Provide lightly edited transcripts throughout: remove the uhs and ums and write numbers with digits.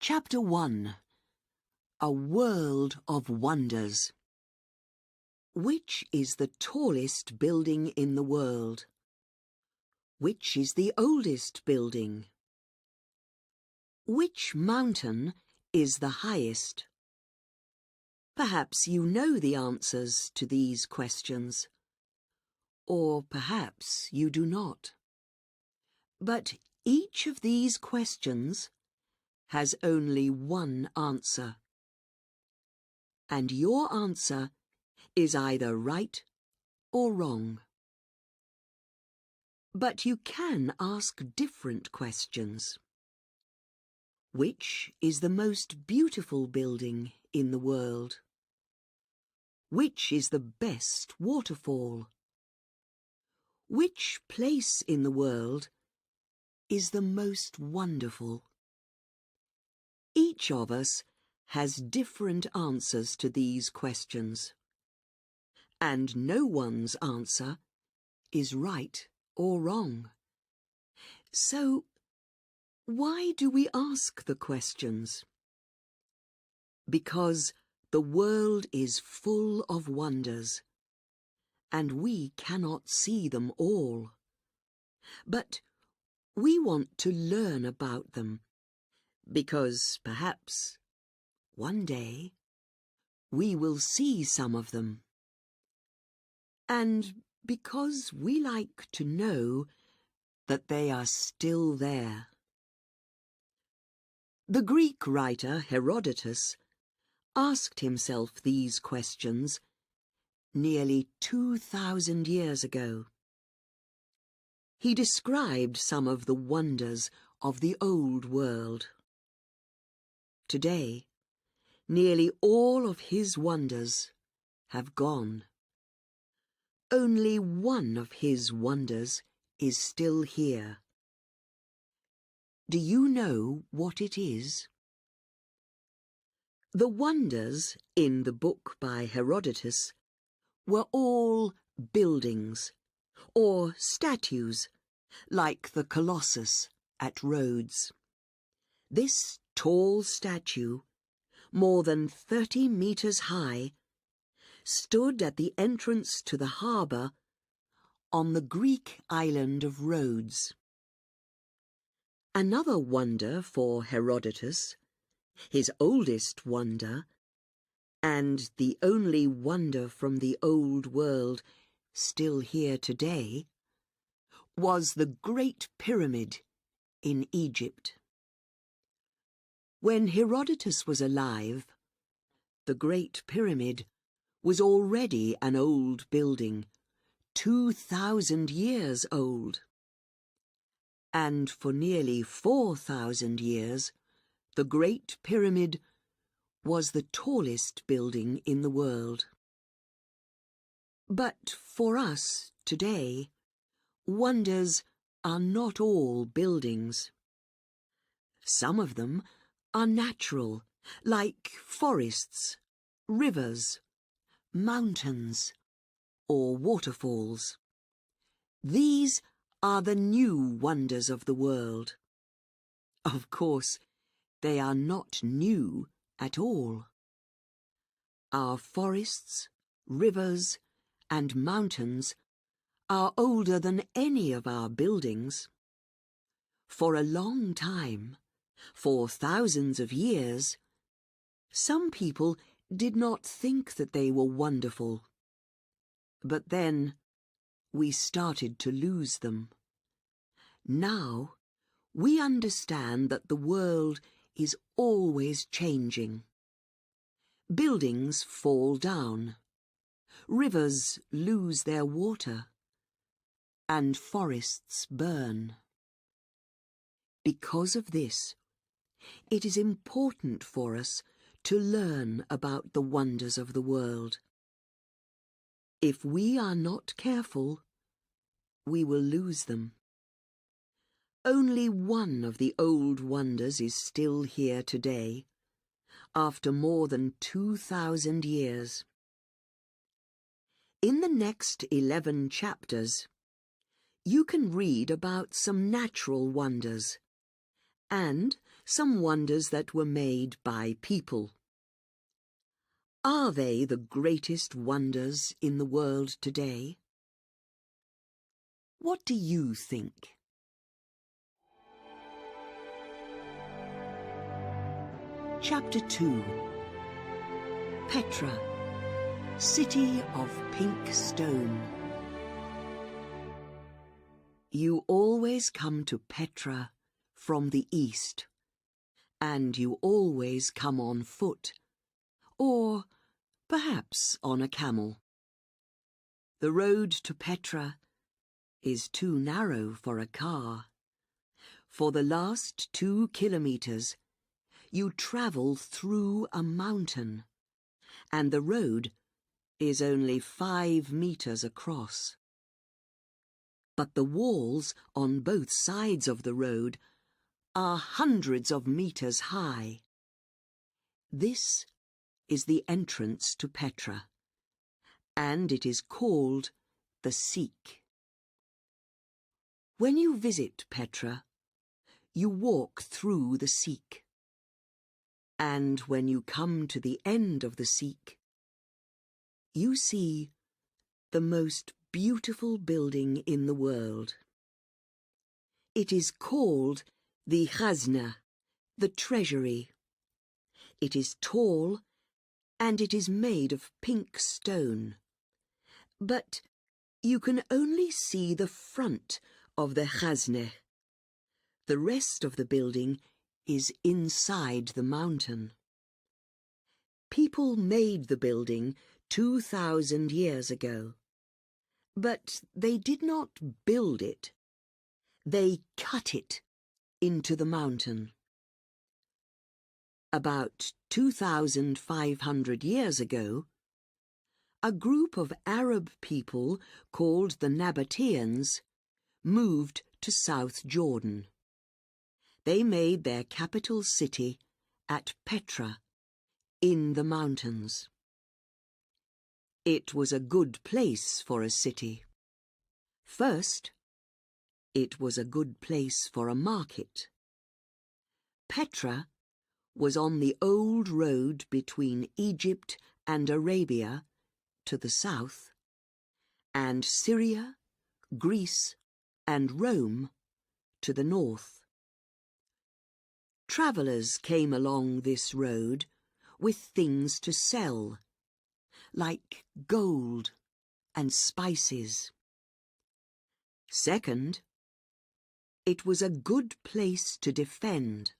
Chapter 1. A World of Wonders. Which is the tallest building in the world? Which is the oldest building? Which mountain is the highest? Perhaps you know the answers to these questions. Or perhaps you do not. But each of these questions has only one answer. And your answer is either right or wrong. But you can ask different questions. Which is the most beautiful building in the world? Which is the best waterfall? Which place in the world is the most wonderful? Each of us has different answers to these questions, and no one's answer is right or wrong. So, why do we ask the questions? Because the world is full of wonders, and we cannot see them all. But we want to learn about them, because perhaps one day we will see some of them. And because we like to know that they are still there. The Greek writer Herodotus asked himself these questions nearly 2,000 years ago. He described some of the wonders of the old world. Today, nearly all of his wonders have gone. Only one of his wonders is still here. Do you know what it is? The wonders in the book by Herodotus were all buildings or statues, like the Colossus at Rhodes. This tall statue, more than 30 meters high, stood at the entrance to the harbour on the Greek island of Rhodes. Another wonder for Herodotus, his oldest wonder, and the only wonder from the old world still here today, was the Great Pyramid in Egypt. When Herodotus was alive, the Great Pyramid was already an old building, 2,000 years old. And for nearly 4,000 years, the Great Pyramid was the tallest building in the world. But for us today, wonders are not all buildings. Some of them are natural, like forests, rivers, mountains, or waterfalls. These are the new wonders of the world. Of course, they are not new at all. Our forests, rivers, and mountains are older than any of our buildings. For a long time, for thousands of years, some people did not think that they were wonderful. But then we started to lose them. Now we understand that the world is always changing. Buildings fall down, rivers lose their water, and forests burn. Because of this, it is important for us to learn about the wonders of the world. If we are not careful, we will lose them. Only one of the old wonders is still here today, after more than 2,000 years. In the next 11 chapters, you can read about some natural wonders and some wonders that were made by people. Are they the greatest wonders in the world today? What do you think? Chapter 2. Petra, City of Pink Stone. You always come to Petra from the east, and you always come on foot, or perhaps on a camel. The road to Petra is too narrow for a car. For the last 2 kilometers, you travel through a mountain, and the road is only 5 meters across. But the walls on both sides of the road are hundreds of meters high. This is the entrance to Petra, and it is called the Siq. When you visit Petra, you walk through the Siq. And when you come to the end of the Siq, you see the most beautiful building in the world. It is called the Khazna, the treasury. It is tall, and it is made of pink stone. But you can only see the front of the Khazna. The rest of the building is inside the mountain. People made the building 2,000 years ago, but they did not build it. They cut it into the mountain. About 2,500 years ago, a group of Arab people called the Nabateans moved to South Jordan. They made their capital city at Petra, in the mountains. It was a good place for a city. First, it was a good place for a market. Petra was on the old road between Egypt and Arabia to the south, and Syria, Greece, and Rome to the north. Travellers came along this road with things to sell, like gold and spices. Second, it was a good place to defend.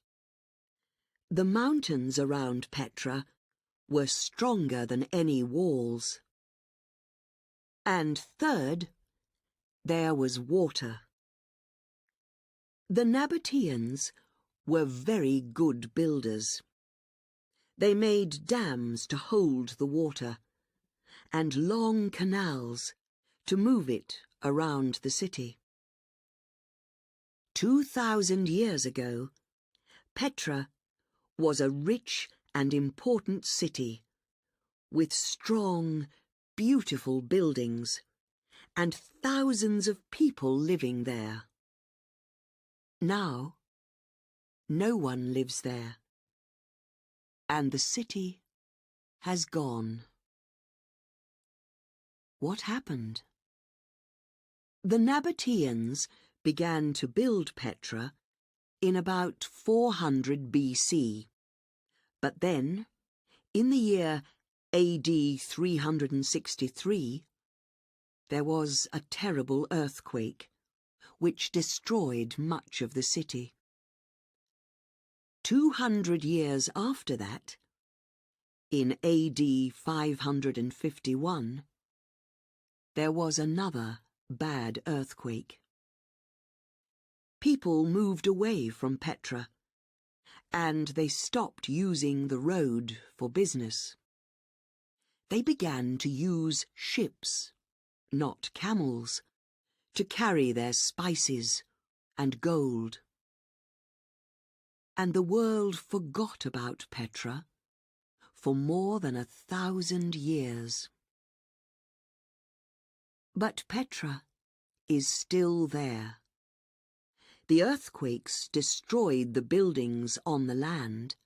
The mountains around Petra were stronger than any walls. And third, there was water. The Nabateans were very good builders. They made dams to hold the water, and long canals to move it around the city. 2,000 years ago, Petra was a rich and important city, with strong, beautiful buildings, and thousands of people living there. Now, no one lives there, and the city has gone. What happened? The Nabateans began to build Petra in about 400 BC, but then, in the year AD 363, there was a terrible earthquake, which destroyed much of the city. 200 years after that, in AD 551, there was another bad earthquake. People moved away from Petra, and they stopped using the road for business. They began to use ships, not camels, to carry their spices and gold. And the world forgot about Petra for more than 1,000 years. But Petra is still there. The earthquakes destroyed the buildings on the land,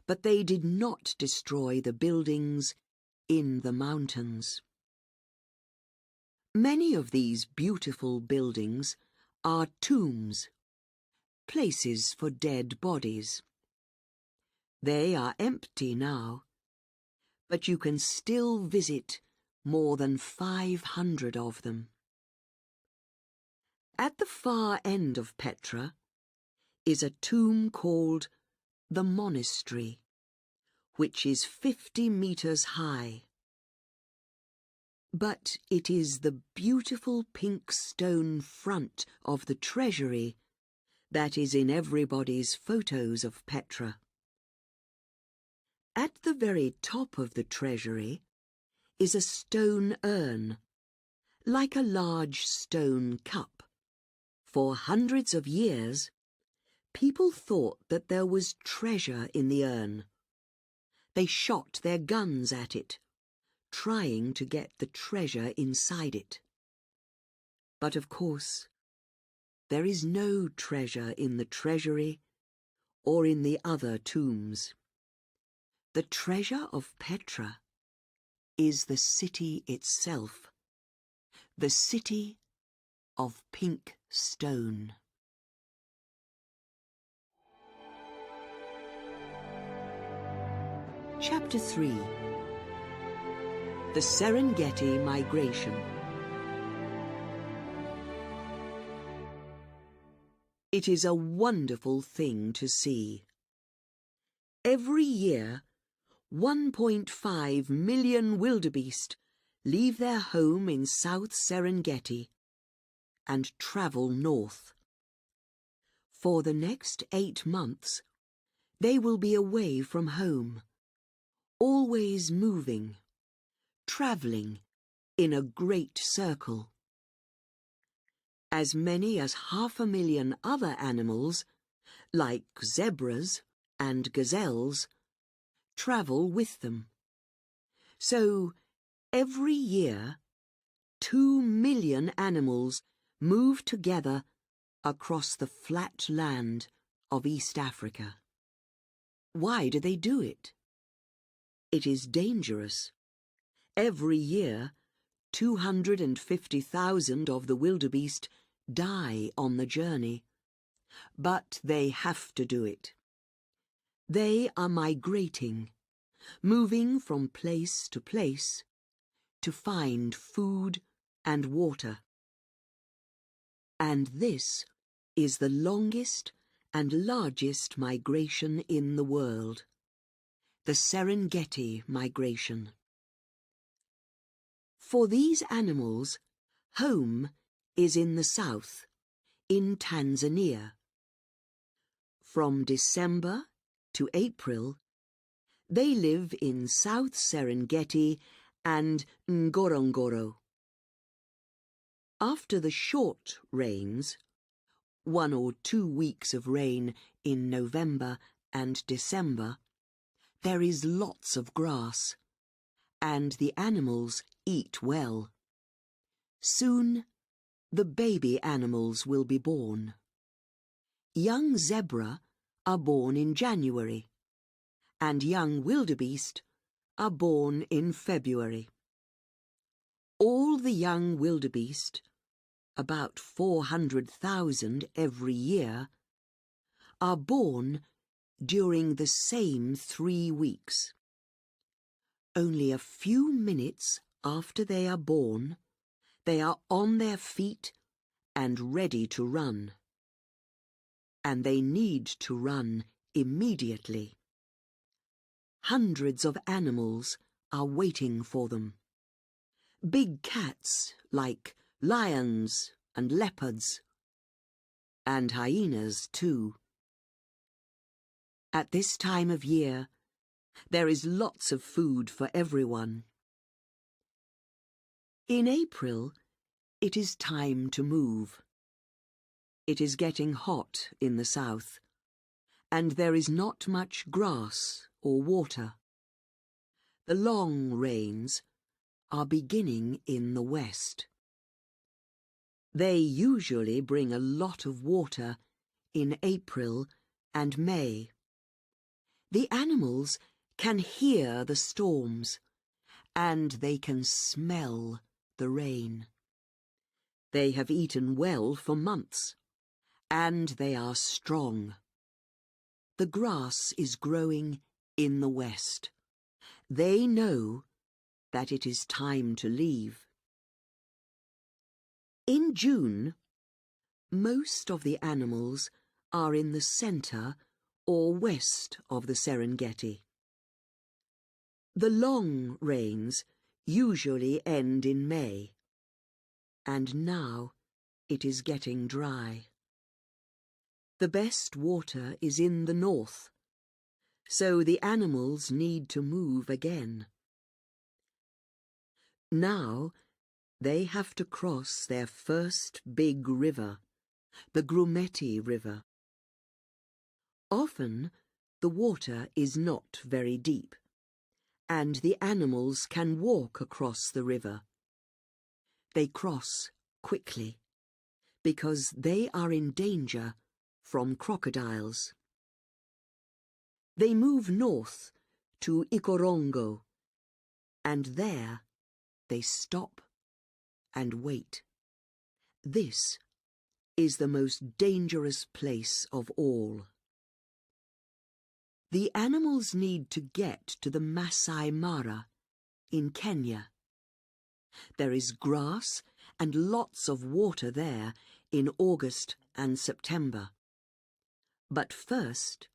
but they did not destroy the buildings in the mountains. Many of these beautiful buildings are tombs, places for dead bodies. They are empty now, but you can still visit more than 500 of them. At the far end of Petra is a tomb called the Monastery, which is 50 meters high. But it is the beautiful pink stone front of the treasury that is in everybody's photos of Petra. At the very top of the treasury is a stone urn, like a large stone cup. For hundreds of years, people thought that there was treasure in the urn. They shot their guns at it, trying to get the treasure inside it. But of course, there is no treasure in the treasury or in the other tombs. The treasure of Petra is the city itself, the city of pink stone. Chapter 3. The Serengeti Migration. It is a wonderful thing to see. Every year, 1.5 million wildebeest leave their home in South Serengeti and travel north. For the next 8 months, they will be away from home, always moving, travelling in a great circle. As many as 500,000 other animals, like zebras and gazelles, travel with them. So, every year, 2 million animals move together across the flat land of East Africa. Why do they do it? It is dangerous. Every year, 250,000 of the wildebeest die on the journey. But they have to do it. They are migrating, moving from place to place to find food and water. And this is the longest and largest migration in the world, the Serengeti migration. For these animals, home is in the south, in Tanzania. From December to April, they live in South Serengeti and Ngorongoro. After the short rains, 1 or 2 weeks of rain in November and December, there is lots of grass, and the animals eat well. Soon, the baby animals will be born. Young zebra are born in January, and young wildebeest are born in February. All the young wildebeest, about 400,000 every year, are born during the same 3 weeks. Only a few minutes after they are born, they are on their feet and ready to run. And they need to run immediately. Hundreds of animals are waiting for them. Big cats like lions and leopards, and hyenas too. At this time of year, there is lots of food for everyone. In April, it is time to move. It is getting hot in the south, and there is not much grass or water. The long rains are beginning in the west. They usually bring a lot of water in April and May. The animals can hear the storms, and they can smell the rain. They have eaten well for months, and they are strong. The grass is growing in the west. They know that it is time to leave. In June, most of the animals are in the centre or west of the Serengeti. The long rains usually end in May, and now it is getting dry. The best water is in the north, so the animals need to move again. Now they have to cross their first big river, the Grumeti River. Often the water is not very deep, and the animals can walk across the river. They cross quickly, because they are in danger from crocodiles. They move north to Ikorongo, and there they stop and wait. This is the most dangerous place of all. The animals need to get to the Masai Mara in Kenya. There is grass and lots of water there in August and September. But first,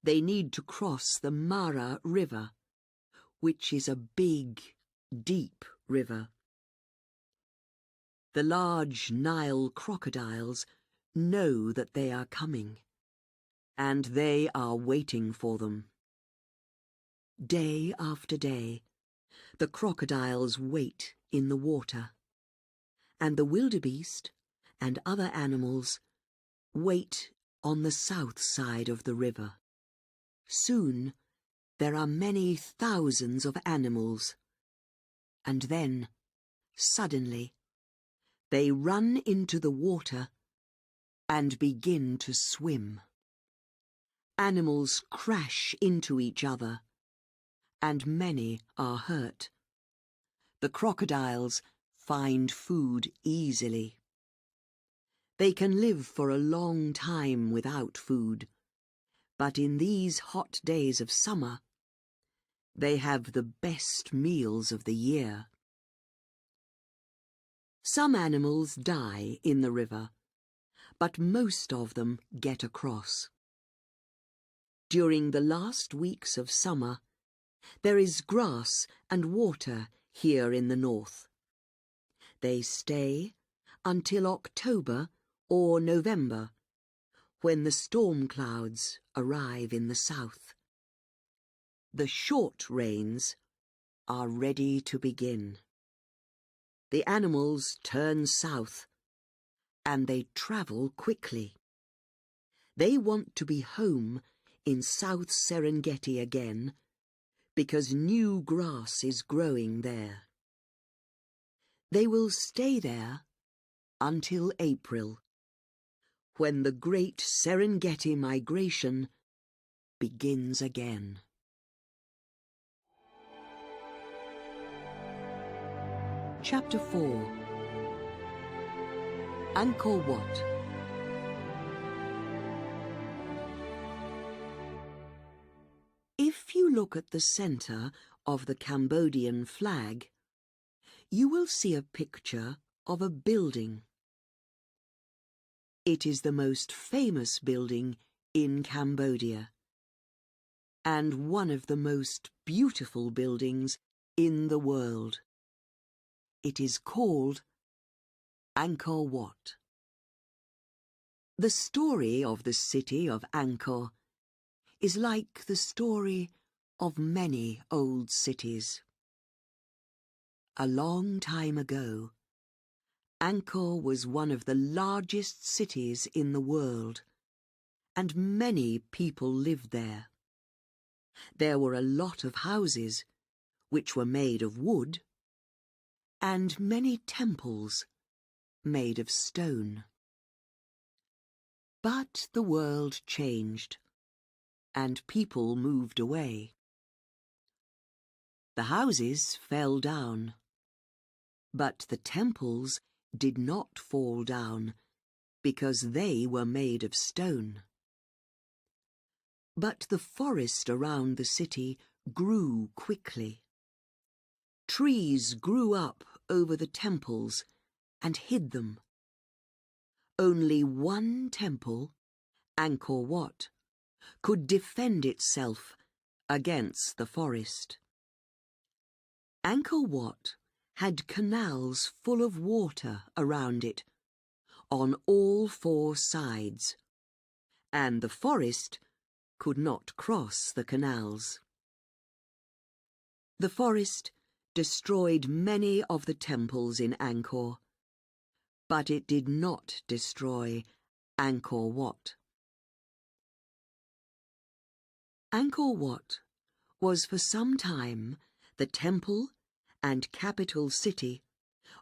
they need to cross the Mara River, which is a big, deep river. The large Nile crocodiles know that they are coming, and they are waiting for them. Day after day, the crocodiles wait in the water, and the wildebeest and other animals wait on the south side of the river. Soon there are many thousands of animals, and then, suddenly, they run into the water and begin to swim. Animals crash into each other, and many are hurt. The crocodiles find food easily. They can live for a long time without food, but in these hot days of summer, they have the best meals of the year. Some animals die in the river, but most of them get across. During the last weeks of summer, there is grass and water here in the north. They stay until October or November, when the storm clouds arrive in the south. The short rains are ready to begin. The animals turn south, and they travel quickly. They want to be home in South Serengeti again, because new grass is growing there. They will stay there until April, when the great Serengeti migration begins again. Chapter 4. Angkor Wat. If you look at the center of the Cambodian flag, you will see a picture of a building. It is the most famous building in Cambodia, and one of the most beautiful buildings in the world. It is called Angkor Wat. The story of the city of Angkor is like the story of many old cities. A long time ago, Angkor was one of the largest cities in the world, and many people lived there. There were a lot of houses, which were made of wood, and many temples, made of stone. But the world changed, and people moved away. The houses fell down, but the temples did not fall down because they were made of stone. But the forest around the city grew quickly. Trees grew up over the temples and hid them. Only one temple, Angkor Wat, could defend itself against the forest. Angkor Wat had canals full of water around it, on all four sides, and the forest could not cross the canals. The forest destroyed many of the temples in Angkor, but it did not destroy Angkor Wat. Angkor Wat was for some time the temple and capital city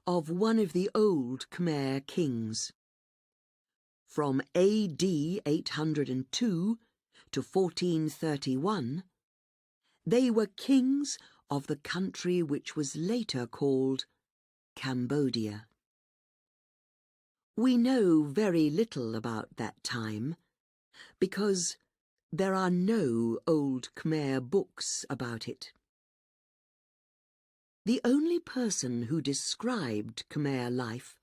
of one of the old Khmer kings. From AD 802 to 1431, they were kings of the country which was later called Cambodia. We know very little about that time because there are no old Khmer books about it. The only person who described Khmer life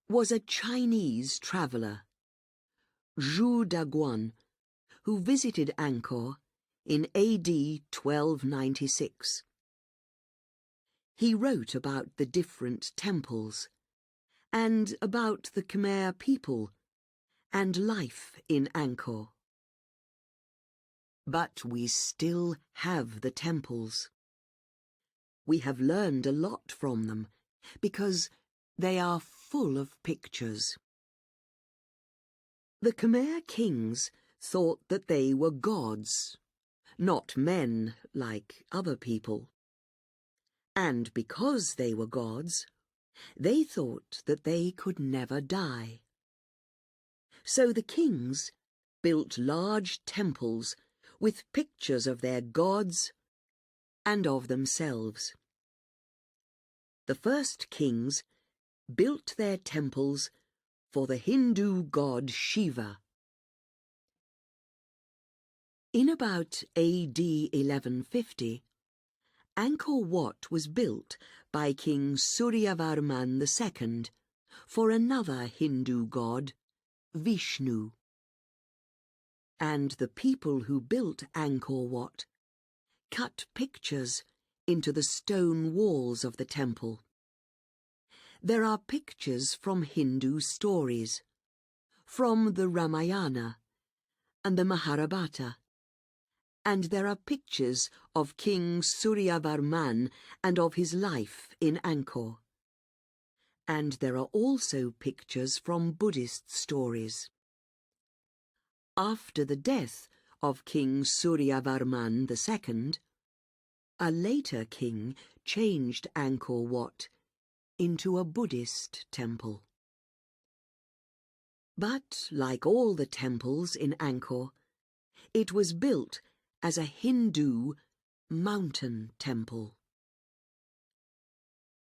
was a Chinese traveller, Zhu Daguan, who visited Angkor in AD 1296. He wrote about the different temples and about the Khmer people and life in Angkor. But we still have the temples. We have learned a lot from them because they are full of pictures. The Khmer kings thought that they were gods, not men like other people. And because they were gods, they thought that they could never die. So the kings built large temples with pictures of their gods and of themselves. The first kings built their temples for the Hindu god Shiva. In about AD 1150, Angkor Wat was built by King Suryavarman II for another Hindu god, Vishnu. And the people who built Angkor Wat cut pictures into the stone walls of the temple. There are pictures from Hindu stories, from the Ramayana and the Mahabharata, and there are pictures of King Suryavarman and of his life in Angkor. And there are also pictures from Buddhist stories. After the death of King Suryavarman II, a later king changed Angkor Wat into a Buddhist temple. But, like all the temples in Angkor, it was built as a Hindu mountain temple.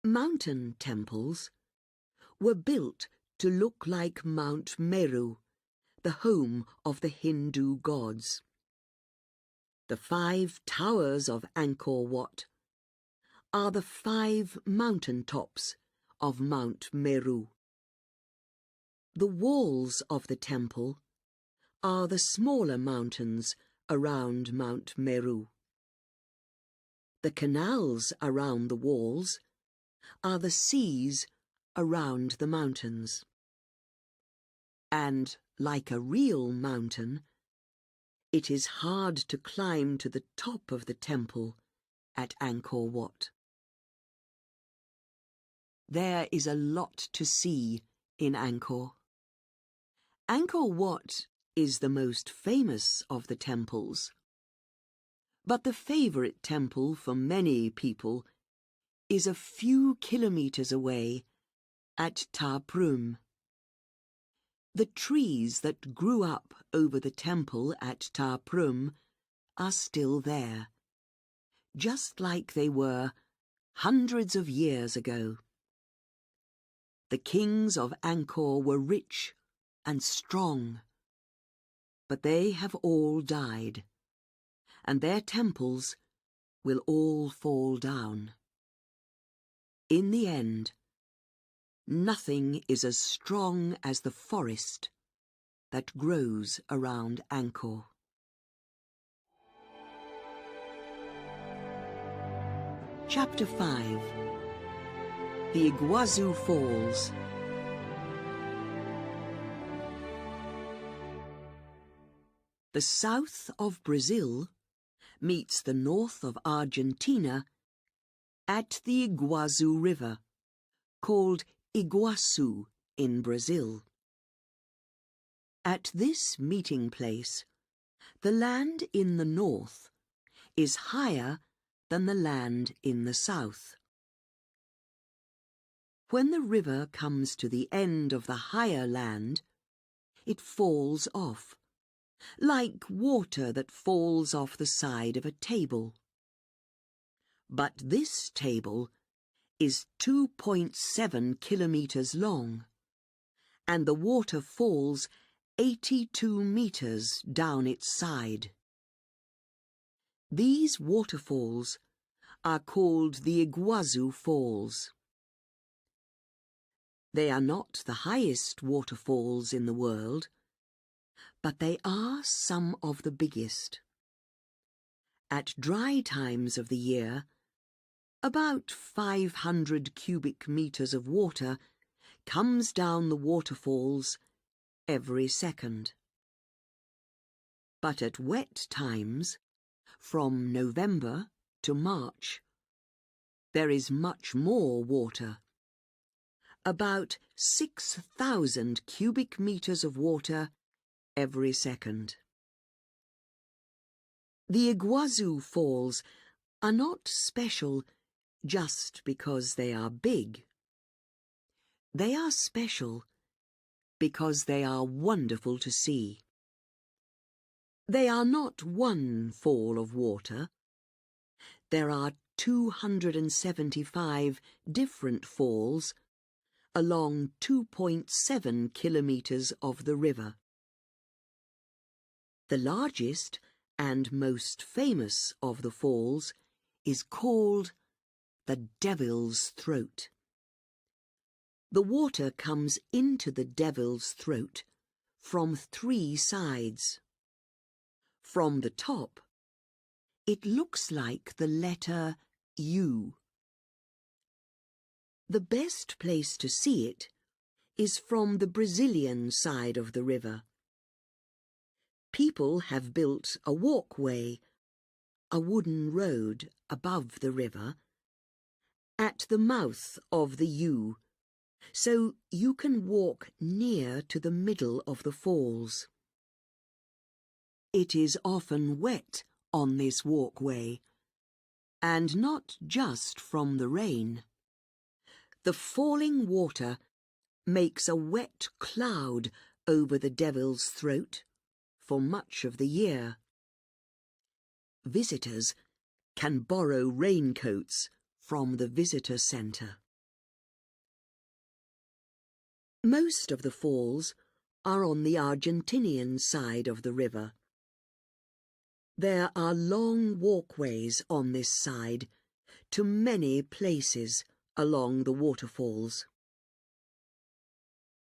Mountain temples were built to look like Mount Meru, the home of the Hindu gods. The 5 towers of Angkor Wat are the 5 mountain tops of Mount Meru. The walls of the temple are the smaller mountains around Mount Meru. The canals around the walls are the seas around the mountains. And, like a real mountain, it is hard to climb to the top of the temple at Angkor Wat. There is a lot to see in Angkor. Angkor Wat is the most famous of the temples. But the favourite temple for many people is a few kilometres away at Ta Prohm. The trees that grew up over the temple at Ta Prohm are still there, just like they were hundreds of years ago. The kings of Angkor were rich and strong, but they have all died, and their temples will all fall down. In the end, nothing is as strong as the forest that grows around Angkor. Chapter 5. The Iguazu Falls. The south of Brazil meets the north of Argentina at the Iguazu River, called Iguaçu in Brazil. At this meeting place, the land in the north is higher than the land in the south. When the river comes to the end of the higher land, it falls off, like water that falls off the side of a table. But this table is 2.7 kilometers long, and the water falls 82 meters down its side. These waterfalls are called the Iguazu Falls. They are not the highest waterfalls in the world, but they are some of the biggest. At dry times of the year, about 500 cubic meters of water comes down the waterfalls every second. But at wet times, from November to March, there is much more water. About 6,000 cubic meters of water every second. The Iguazu Falls are not special just because they are big. They are special because they are wonderful to see. They are not one fall of water. There are 275 different falls along 2.7 kilometers of the river. The largest and most famous of the falls is called the Devil's Throat. The water comes into the Devil's Throat from 3 sides. From the top, it looks like the letter U. The best place to see it is from the Brazilian side of the river. People have built a walkway, a wooden road above the river, at the mouth of the U, so you can walk near to the middle of the falls. It is often wet on this walkway, and not just from the rain. The falling water makes a wet cloud over the Devil's Throat for much of the year. Visitors can borrow raincoats from the visitor centre. Most of the falls are on the Argentinian side of the river. There are long walkways on this side to many places along the waterfalls.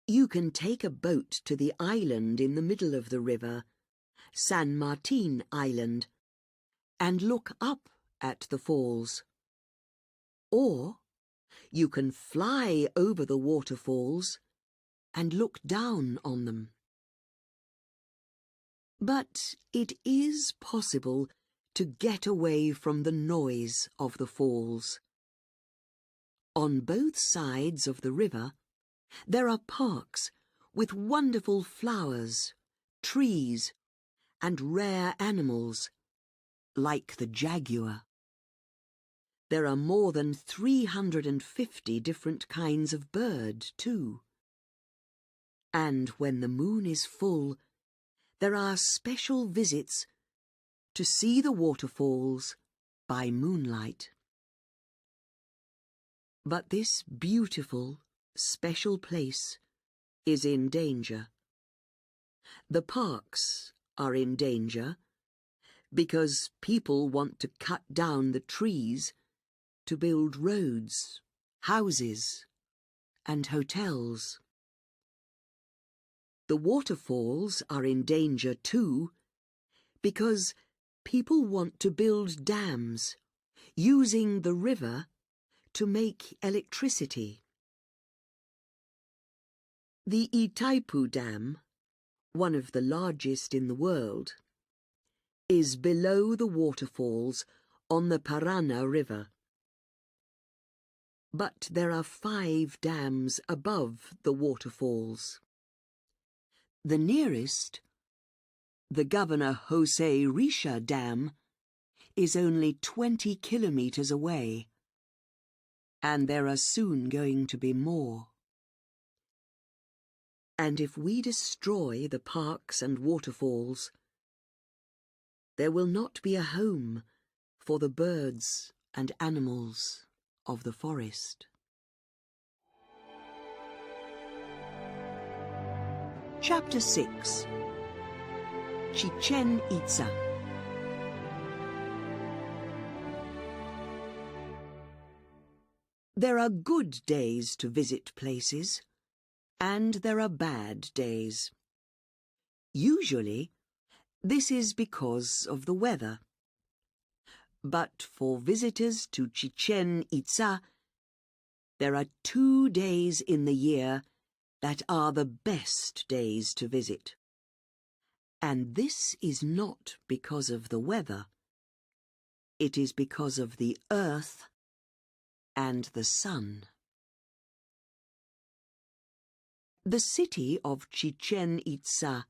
You can take a boat to the island in the middle of the river, San Martin Island, and look up at the falls. Or you can fly over the waterfalls and look down on them. But it is possible to get away from the noise of the falls. On both sides of the river, there are parks with wonderful flowers, trees, and rare animals, like the jaguar. There are more than 350 different kinds of bird, too. And when the moon is full, there are special visits to see the waterfalls by moonlight. But this beautiful, special place is in danger. The parks are in danger because people want to cut down the trees to build roads, houses, and hotels. The waterfalls are in danger too because people want to build dams using the river to make electricity. The Itaipu Dam, one of the largest in the world, is below the waterfalls on the Parana River. But there are 5 dams above the waterfalls. The nearest, the Governor José Richa Dam, is only 20 kilometers away, and there are soon going to be more. And if we destroy the parks and waterfalls, there will not be a home for the birds and animals of the forest. Chapter 6. Chichen Itza. There are good days to visit places, and there are bad days. Usually, this is because of the weather. But for visitors to Chichen Itza, there are 2 days in the year that are the best days to visit. And this is not because of the weather. It is because of the earth and the sun. The city of Chichen Itza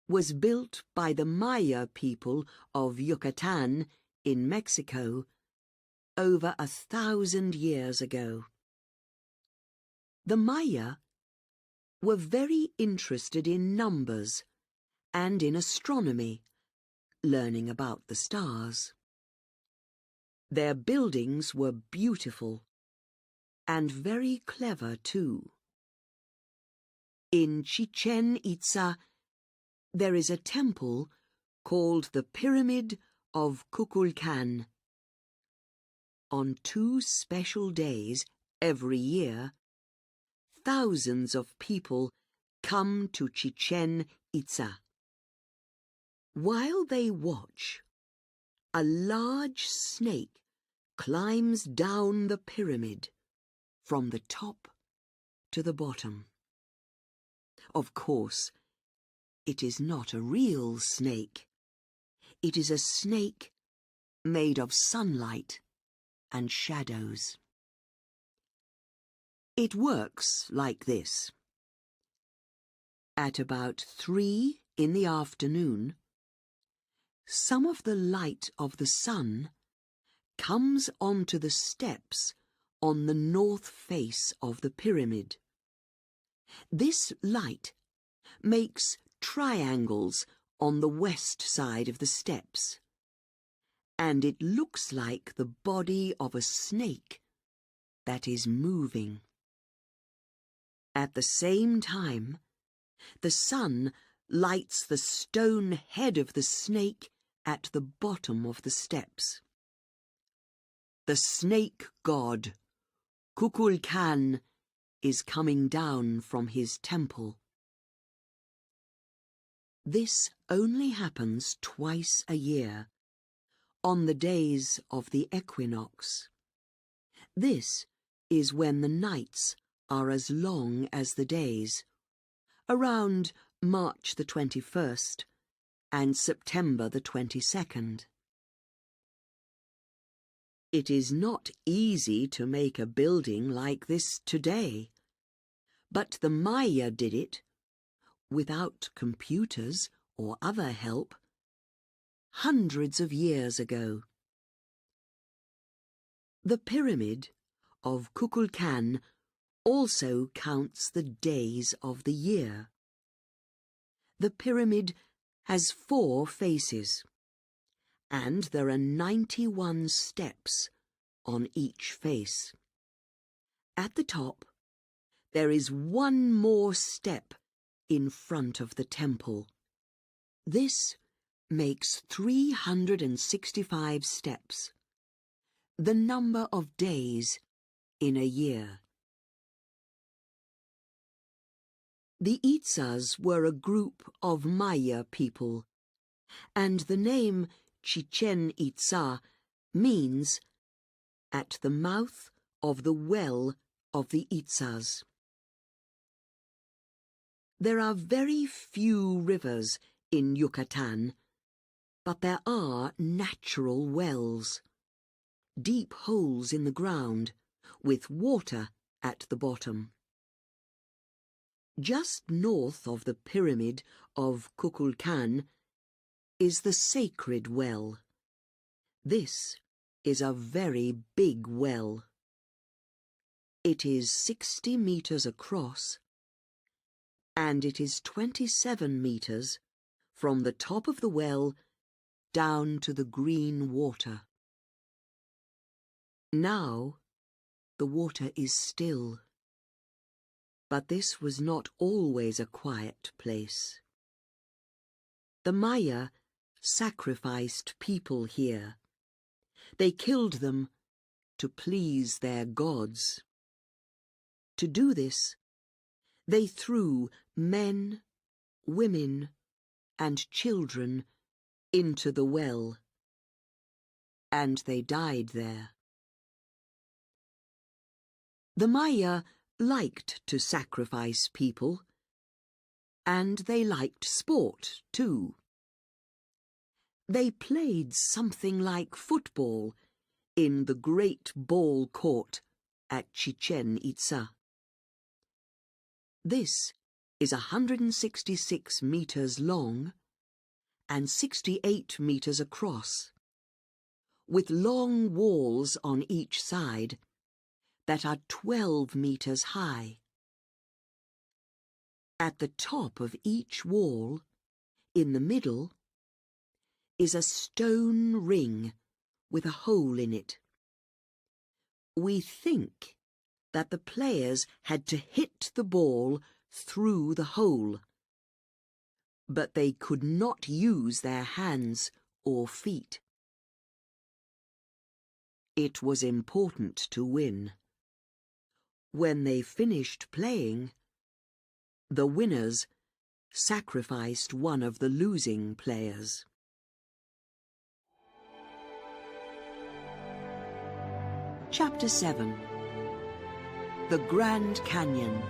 was built by the Maya people of Yucatan in Mexico over 1,000 years ago. The Maya were very interested in numbers and in astronomy, learning about the stars. Their buildings were beautiful and very clever too. In Chichen Itza, there is a temple called the Pyramid of Kukulkan. On 2 special days every year, thousands of people come to Chichen Itza. While they watch, a large snake climbs down the pyramid from the top to the bottom. Of course, it is not a real snake. It is a snake made of sunlight and shadows. It works like this. At about 3 in the afternoon, some of the light of the sun comes onto the steps on the north face of the pyramid. This light makes triangles on the west side of the steps, and it looks like the body of a snake that is moving. At the same time, the sun lights the stone head of the snake at the bottom of the steps. The snake god, Kukulkan, is coming down from his temple. This only happens twice a year, on the days of the equinox. This is when the nights are as long as the days, around March the 21st and September the 22nd. It is not easy to make a building like this today, but the Maya did it without computers or other help hundreds of years ago. The pyramid of Kukulkan also counts the days of the year. The pyramid has 4 faces, and there are 91 steps on each face. At the top, there is 1 more step in front of the temple. This makes 365 steps, the number of days in a year. The Itzas were a group of Maya people, and the name Chichen Itza means at the mouth of the well of the Itzas. There are very few rivers in Yucatan, but there are natural wells, deep holes in the ground with water at the bottom. Just north of the pyramid of Kukulkan is the sacred well. This is a very big well. It is 60 meters across, and it is 27 meters from the top of the well down to the green water. Now the water is still. But this was not always a quiet place. The Maya sacrificed people here. They killed them to please their gods. To do this, they threw men, women, and children into the well, and they died there. The Maya liked to sacrifice people, and they liked sport too. They played something like football in the great ball court at Chichen Itza. This is 166 meters long and 68 meters across, with long walls on each side that are 12 meters high. At the top of each wall, in the middle, is a stone ring with a hole in it. We think that the players had to hit the ball through the hole, but they could not use their hands or feet. It was important to win. When they finished playing, the winners sacrificed one of the losing players. Chapter 7. The Grand Canyon.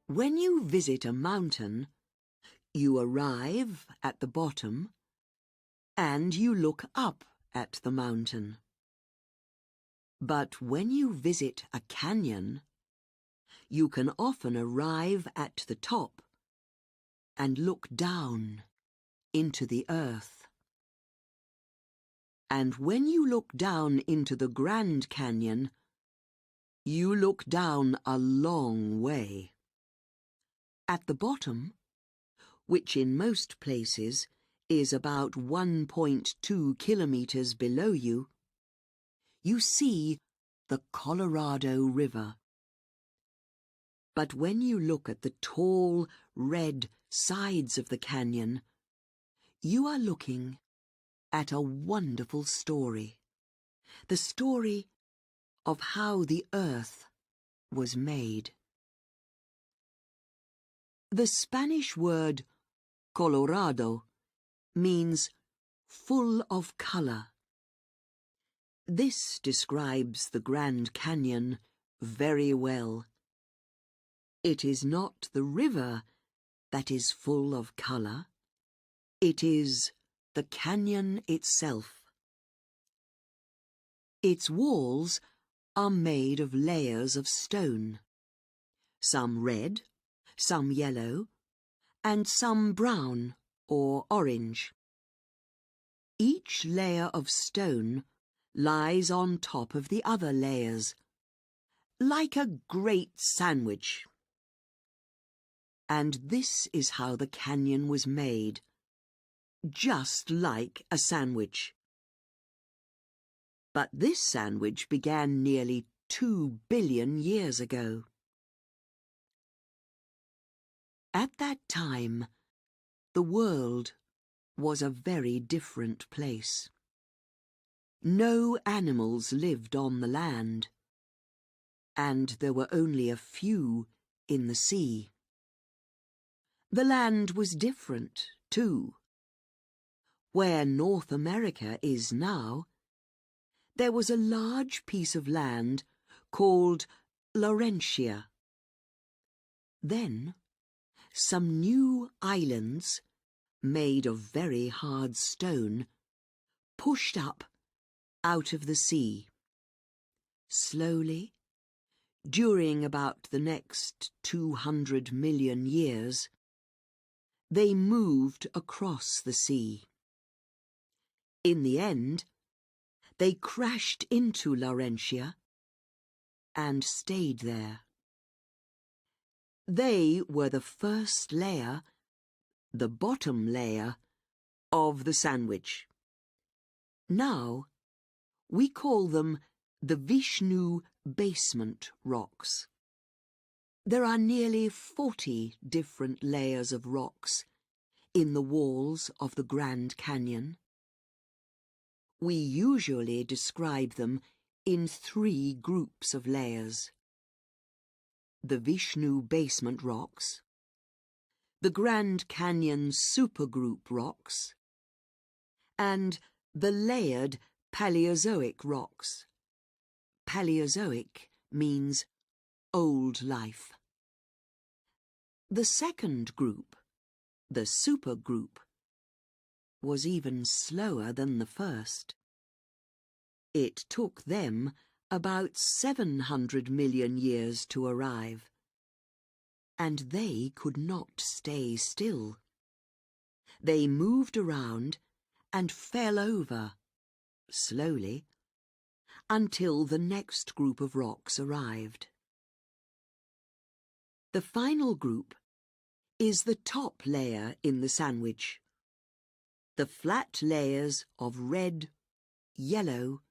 When you visit a mountain, you arrive at the bottom and you look up at the mountain. But when you visit a canyon, you can often arrive at the top and look down into the earth. And when you look down into the Grand Canyon, you look down a long way. At the bottom, which in most places is about 1.2 kilometers below you, you see the Colorado River. But when you look at the tall, red sides of the canyon, you are looking at a wonderful story. The story of how the earth was made. The Spanish word Colorado means full of color. This describes the Grand Canyon very well. It is not the river that is full of color. It is the canyon itself. Its walls are made of layers of stone, some red, some yellow, and some brown or orange. Each layer of stone lies on top of the other layers, like a great sandwich. And this is how the canyon was made, just like a sandwich. But this sandwich began nearly 2 billion years ago. At that time, the world was a very different place. No animals lived on the land, and there were only a few in the sea. The land was different, too. Where North America is now, there was a large piece of land called Laurentia. Then, some new islands, made of very hard stone, pushed up out of the sea. Slowly, during about the next 200 million years, they moved across the sea. In the end, they crashed into Laurentia and stayed there. They were the first layer, the bottom layer, of the sandwich. Now, we call them the Vishnu basement rocks. There are nearly 40 different layers of rocks in the walls of the Grand Canyon. We usually describe them in 3 groups of layers: the Vishnu basement rocks, the Grand Canyon supergroup rocks, and the layered Paleozoic rocks. Paleozoic means old life. The second group, the supergroup, was even slower than the first. It took them about 700 million years to arrive, and they could not stay still. They moved around and fell over, slowly, until the next group of rocks arrived. The final group is the top layer in the sandwich, the flat layers of red, yellow,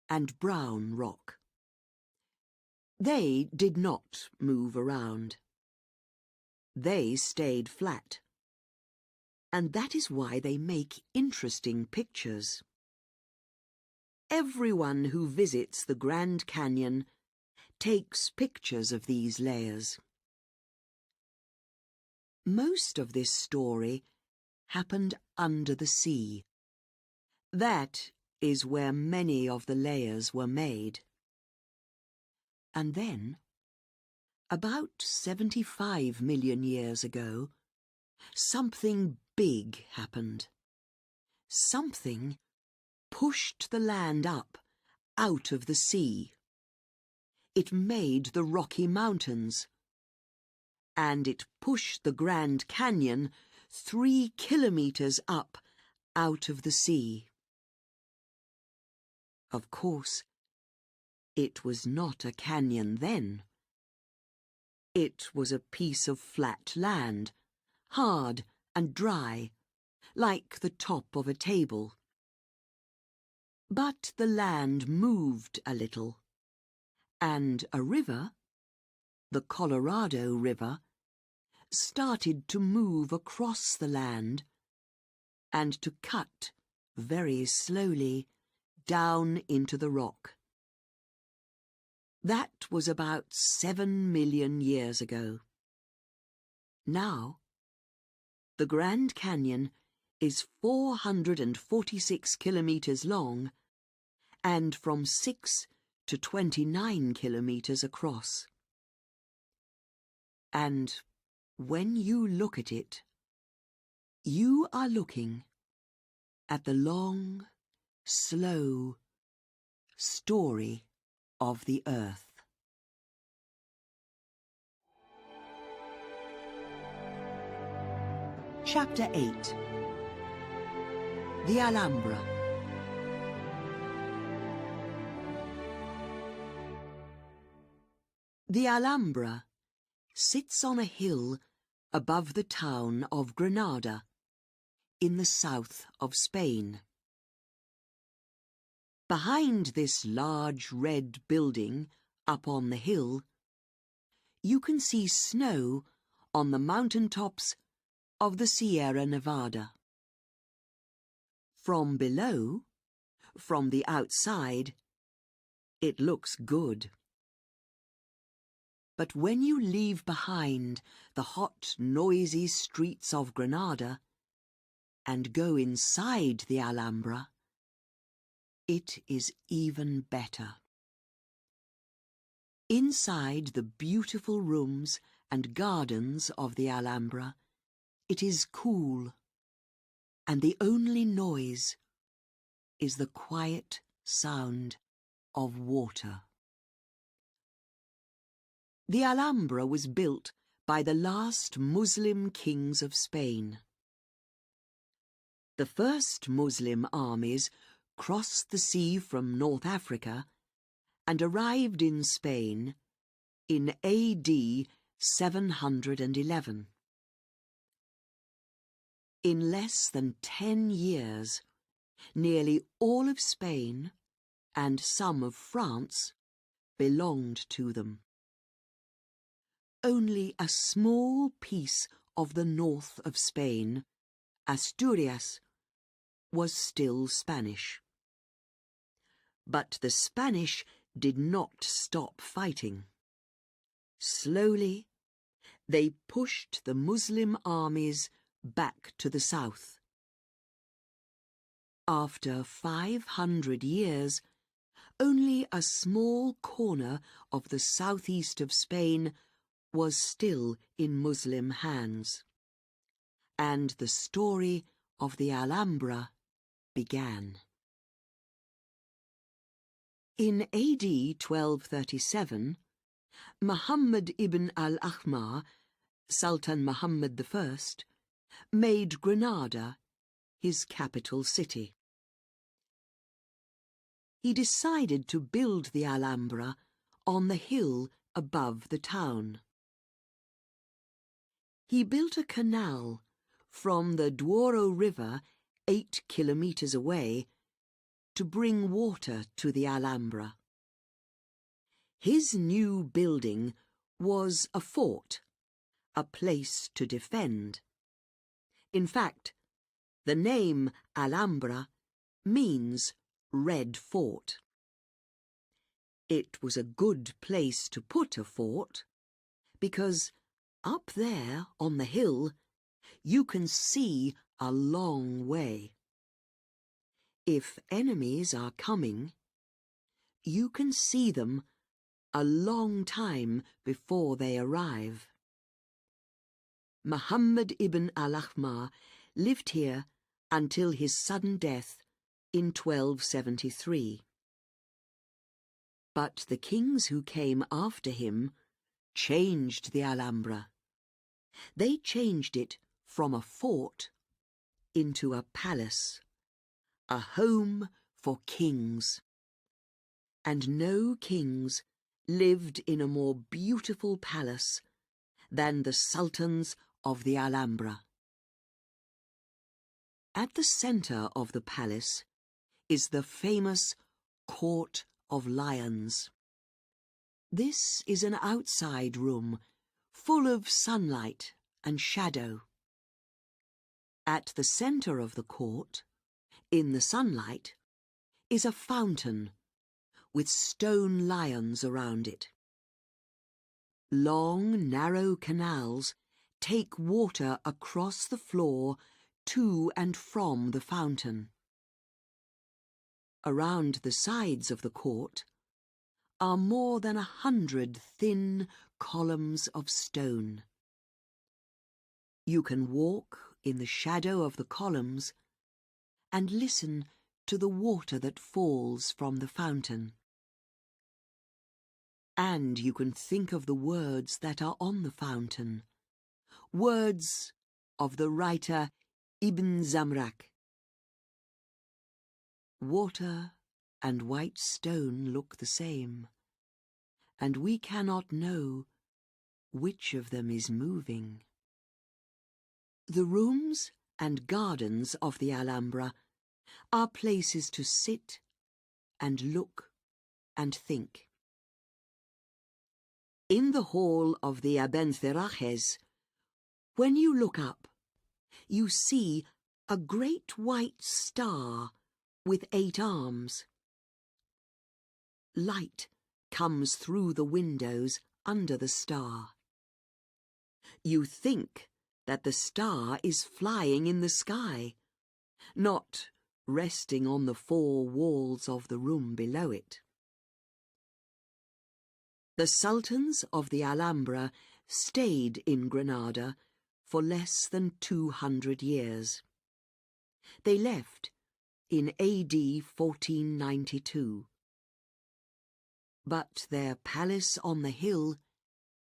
and brown rock. They did not move around. They stayed flat, and that is why they make interesting pictures. Everyone who visits the Grand Canyon takes pictures of these layers. Most of this story happened under the sea. That is where many of the layers were made. And then, about 75 million years ago, something big happened. Something pushed the land up out of the sea. It made the Rocky Mountains, and it pushed the Grand Canyon 3 kilometers up out of the sea. Of course, it was not a canyon then. It was a piece of flat land, hard and dry, like the top of a table. But the land moved a little, and a river, the Colorado River, started to move across the land and to cut very slowly down into the rock. That was about 7 million years ago. Now, the Grand Canyon is 446 kilometers long and from 6 to 29 kilometers across. And when you look at it, you are looking at the long, slow story of the Earth. Chapter 8. The Alhambra. The Alhambra sits on a hill above the town of Granada, in the south of Spain. Behind this large red building up on the hill, you can see snow on the mountain tops of the Sierra Nevada. From below, from the outside, it looks good. But when you leave behind the hot, noisy streets of Granada and go inside the Alhambra, it is even better. Inside the beautiful rooms and gardens of the Alhambra, it is cool, and the only noise is the quiet sound of water. The Alhambra was built by the last Muslim kings of Spain. The first Muslim armies crossed the sea from North Africa and arrived in Spain in AD 711. In less than 10 years, nearly all of Spain and some of France belonged to them. Only a small piece of the north of Spain, Asturias, was still Spanish. But the Spanish did not stop fighting. Slowly, they pushed the Muslim armies back to the south. After 500 years, only a small corner of the southeast of Spain was still in Muslim hands, and the story of the Alhambra began. In AD 1237, Muhammad ibn al-Ahmar, Sultan Muhammad I, made Granada his capital city. He decided to build the Alhambra on the hill above the town. He built a canal from the Douro River 8 kilometers away to bring water to the Alhambra. His new building was a fort, a place to defend. In fact, the name Alhambra means Red Fort. It was a good place to put a fort, because up there on the hill you can see a long way. If enemies are coming, you can see them a long time before they arrive. Muhammad ibn al-Ahmar lived here until his sudden death in 1273. But the kings who came after him changed the Alhambra. They changed it from a fort into a palace, a home for kings. And no kings lived in a more beautiful palace than the sultans of the Alhambra. At the centre of the palace is the famous Court of Lions. This is an outside room full of sunlight and shadow. At the centre of the court, in the sunlight, is a fountain with stone lions around it. Long, narrow canals take water across the floor to and from the fountain. Around the sides of the court are more than 100 thin columns of stone. You can walk in the shadow of the columns and listen to the water that falls from the fountain. And you can think of the words that are on the fountain, words of the writer Ibn Zamrak. Water and white stone look the same, and we cannot know which of them is moving. The rooms and gardens of the Alhambra are places to sit and look and think. In the hall of the Abencerrajes, when you look up, you see a great white star with 8 arms. Light comes through the windows under the star. You think that the star is flying in the sky, not resting on the 4 walls of the room below it. The sultans of the Alhambra stayed in Granada for less than 200 years. They left in AD 1492. But their palace on the hill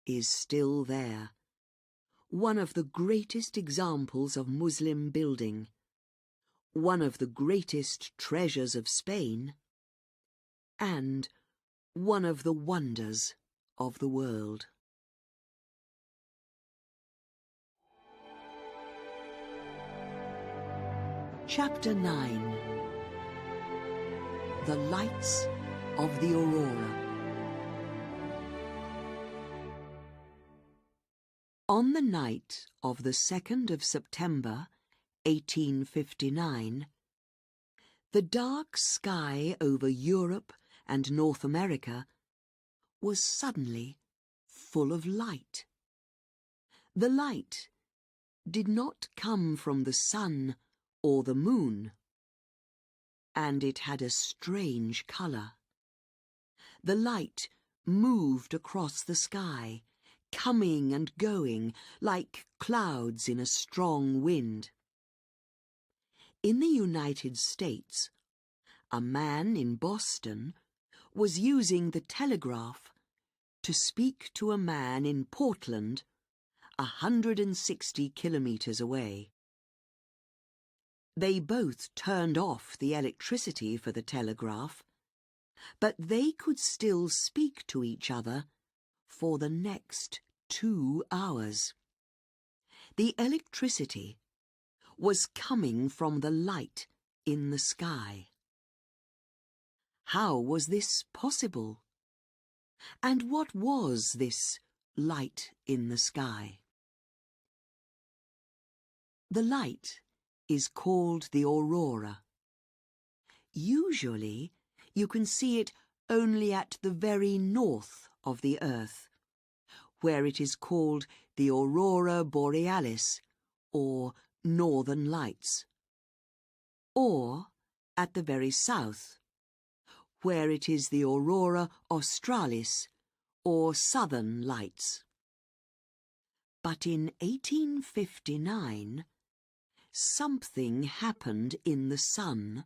is still there, one of the greatest examples of Muslim building, one of the greatest treasures of Spain, and one of the wonders of the world. Chapter 9. The Lights of the Aurora. On the night of the 2nd of September, 1859, the dark sky over Europe and North America was suddenly full of light. The light did not come from the sun or the moon, and it had a strange colour. The light moved across the sky, coming and going like clouds in a strong wind. In the United States, a man in Boston was using the telegraph to speak to a man in Portland, 160 kilometres away. They both turned off the electricity for the telegraph, but they could still speak to each other for the next 2 hours. The electricity was coming from the light in the sky. How was this possible? And what was this light in the sky? The light is called the aurora. Usually, you can see it only at the very north of the Earth, where it is called the aurora borealis, or northern lights, or at the very south, where it is the aurora australis, or southern lights. But in 1859, something happened in the sun,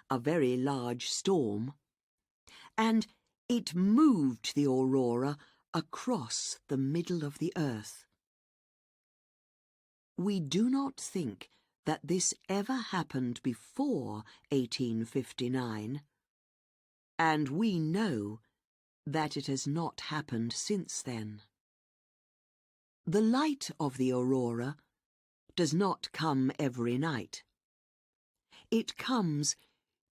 a very large storm, and it moved the aurora across the middle of the Earth. We do not think that this ever happened before 1859, and we know that it has not happened since then. The light of the aurora does not come every night. It comes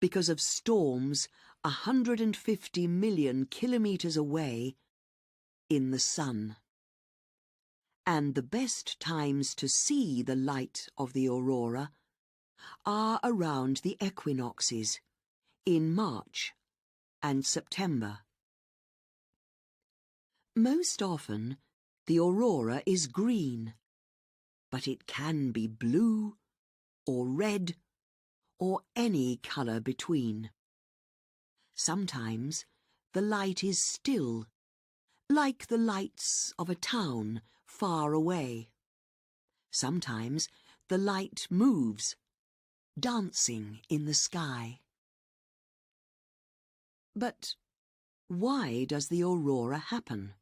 because of storms 150 million kilometres away in the sun. And the best times to see the light of the aurora are around the equinoxes, in March and September. Most often, the aurora is green, but it can be blue or red or any colour between. Sometimes the light is still, like the lights of a town far away. Sometimes the light moves, dancing in the sky. But why does the aurora happen?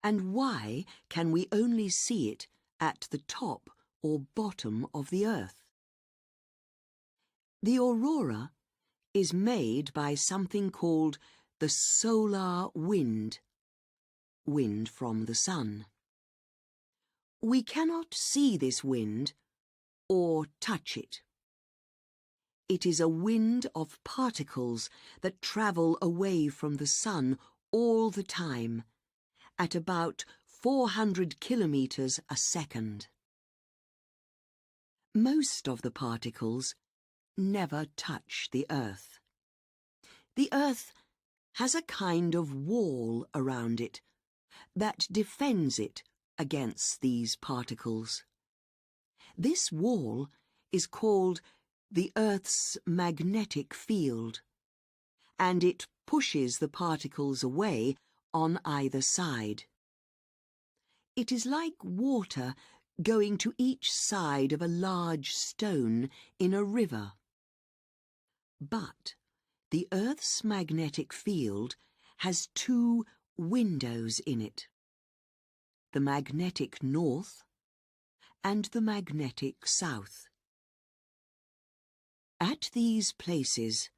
And why can we only see it at the top or bottom of the Earth? The aurora is made by something called the solar wind, wind from the sun. We cannot see this wind or touch it. It is a wind of particles that travel away from the sun all the time, at about 400 kilometers a second. Most of the particles never touch the Earth. The Earth has a kind of wall around it that defends it against these particles. This wall is called the Earth's magnetic field, and it pushes the particles away on either side. It is like water going to each side of a large stone in a river. But the Earth's magnetic field has two windows in it: the magnetic north and the magnetic south. At these places,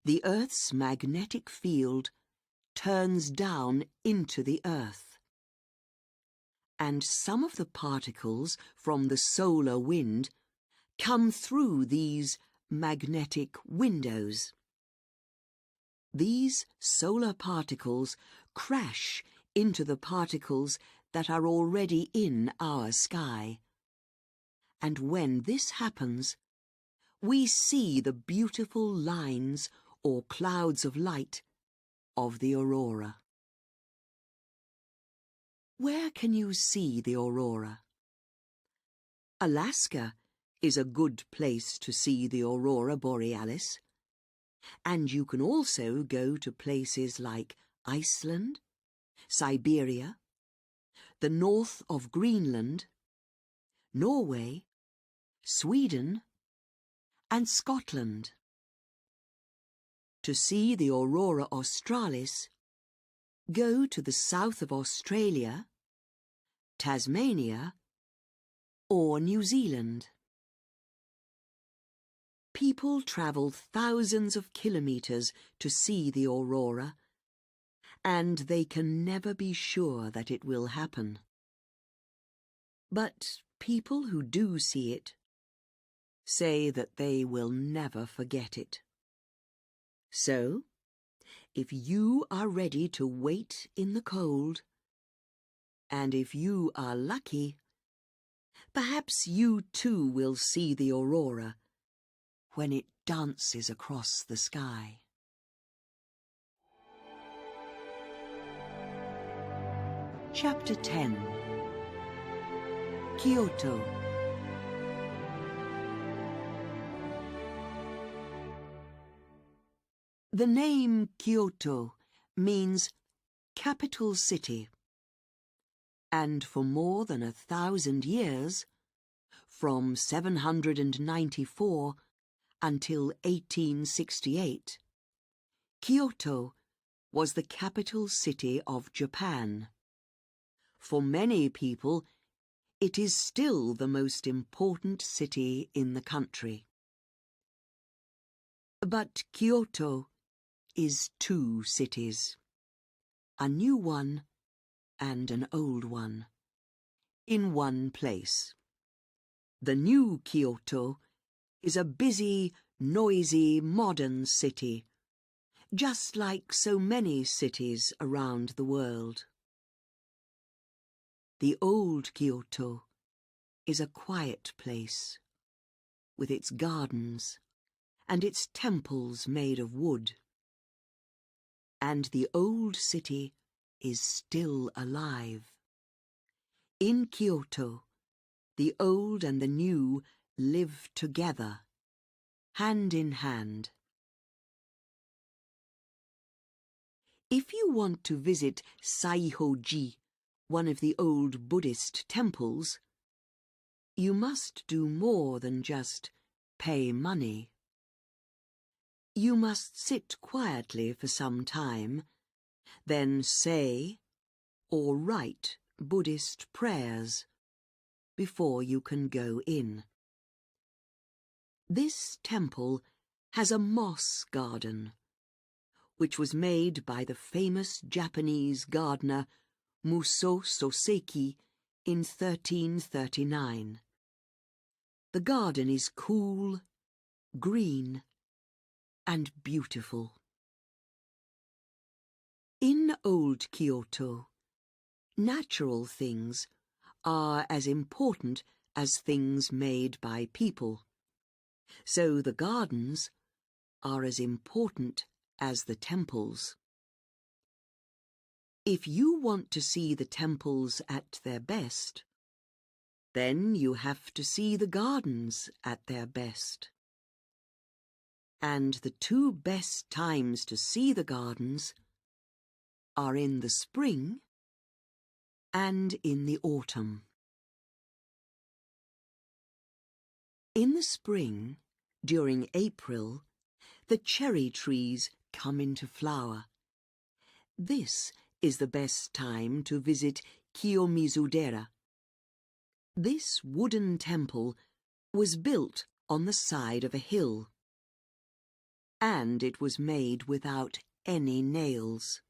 the Earth's magnetic field turns down into the Earth, and some of the particles from the solar wind come through these magnetic windows. These solar particles crash into the particles that are already in our sky. And when this happens, we see the beautiful lines or clouds of light of the aurora. Where can you see the aurora? Alaska is a good place to see the aurora borealis, and you can also go to places like Iceland, Siberia, the north of Greenland, Norway, Sweden, and Scotland. To see the aurora australis, go to the south of Australia, Tasmania, or New Zealand. People travel thousands of kilometers to see the aurora, and they can never be sure that it will happen. But people who do see it say that they will never forget it. So, if you are ready to wait in the cold, and if you are lucky, perhaps you too will see the aurora when it dances across the sky. Chapter 10. Kyoto. The name Kyoto means capital city, and for more than 1,000 years, from 794 until 1868, Kyoto was the capital city of Japan. For many people, it is still the most important city in the country. But Kyoto is two cities, a new one and an old one, in one place. The new Kyoto is a busy, noisy, modern city, just like so many cities around the world. The old Kyoto is a quiet place, with its gardens and its temples made of wood. And the old city is still alive. In Kyoto, the old and the new live together, hand in hand. If you want to visit Saihoji, one of the old Buddhist temples, you must do more than just pay money. You must sit quietly for some time, then say or write Buddhist prayers before you can go in. This temple has a moss garden, which was made by the famous Japanese gardener Musō Soseki in 1339. The garden is cool, green, and beautiful. In Old Kyoto, natural things are as important as things made by people, so the gardens are as important as the temples. If you want to see the temples at their best, then you have to see the gardens at their best. And the two best times to see the gardens are in the spring and in the autumn. In the spring, during April, the cherry trees come into flower. This is the best time to visit Kiyomizu-dera. This wooden temple was built on the side of a hill, and it was made without any nails.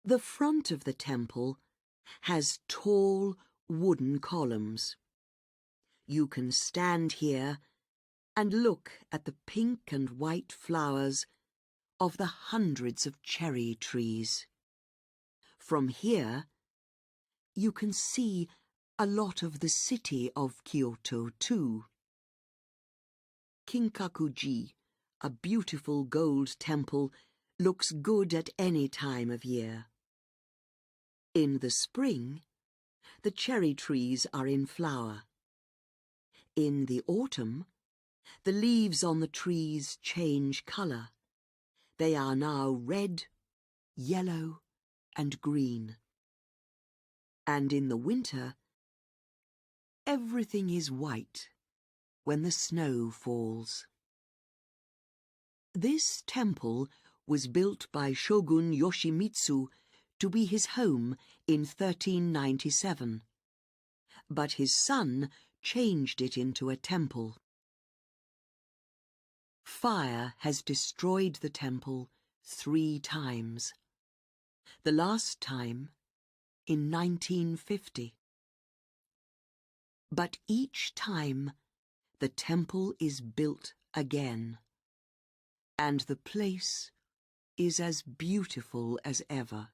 The front of the temple has tall wooden columns. You can stand here and look at the pink and white flowers of the hundreds of cherry trees. From here, you can see a lot of the city of Kyoto too. Kinkaku-ji, a beautiful gold temple, looks good at any time of year. In the spring, the cherry trees are in flower. In the autumn, the leaves on the trees change colour. They are now red, yellow, and green. And in the winter, everything is white when the snow falls. This temple was built by Shogun Yoshimitsu to be his home in 1397, but his son changed it into a temple. Fire has destroyed the temple 3 times. The last time in 1950. But each time the temple is built again, and the place is as beautiful as ever.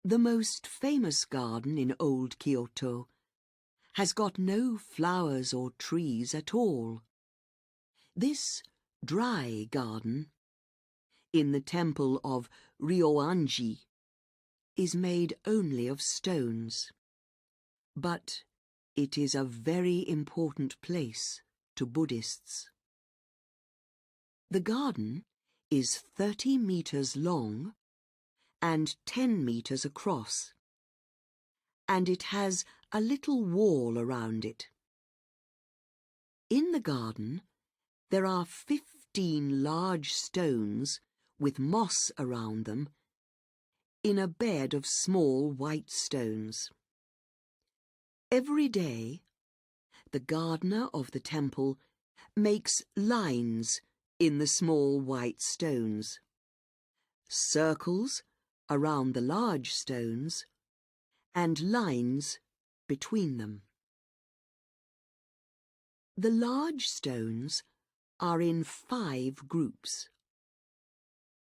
The most famous garden in Old Kyoto has got no flowers or trees at all. This dry garden, in the temple of Ryoanji, is made only of stones. But it is a very important place to Buddhists. The garden is 30 meters long and 10 meters across, and it has a little wall around it. In the garden, there are 15 large stones with moss around them in a bed of small white stones. Every day, the gardener of the temple makes lines in the small white stones, circles around the large stones, and lines between them. The large stones are in 5 groups,